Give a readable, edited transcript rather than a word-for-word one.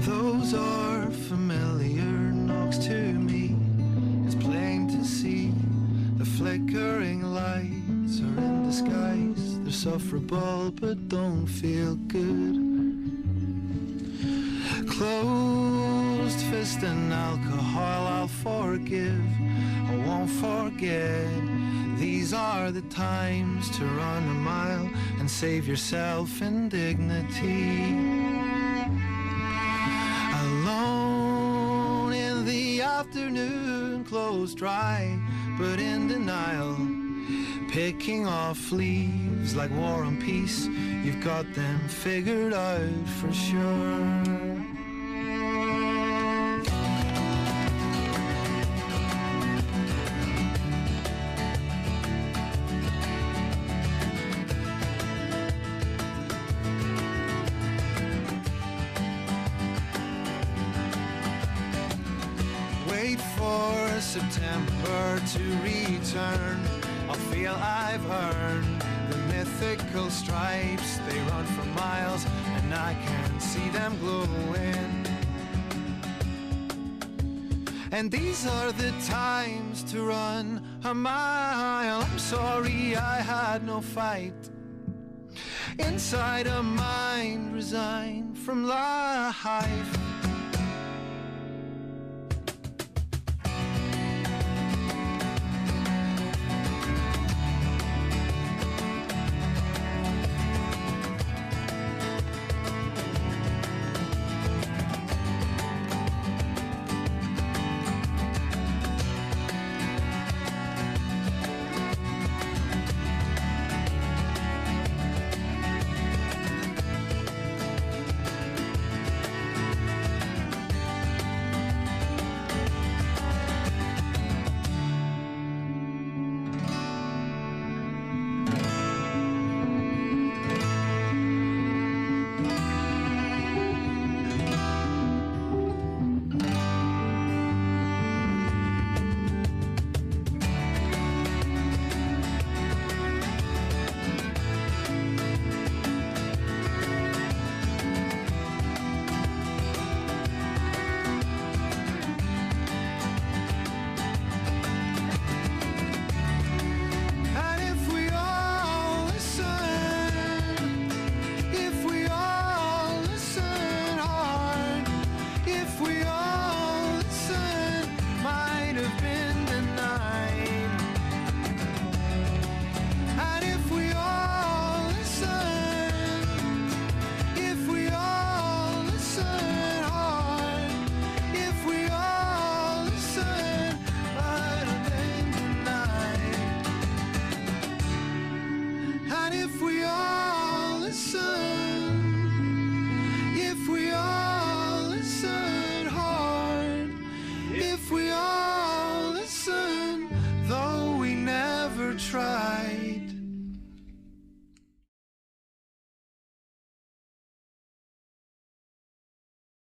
Those are familiar knocks to me. It's plain to see the flickering lights are in disguise. They're sufferable but don't feel good. Closed fist and alcohol, I'll forgive, I won't forget. These are the times to run a mile and save yourself in dignity. Alone in the afternoon, clothes dry but in denial, picking off leaves like War and Peace. You've got them figured out for sure. Wait for September to return. I'll feel I've earned the mythical stripes. They run for miles and I can see them glowing. And these are the times to run a mile. I'm sorry I had no fight. Inside a mind resigned from life.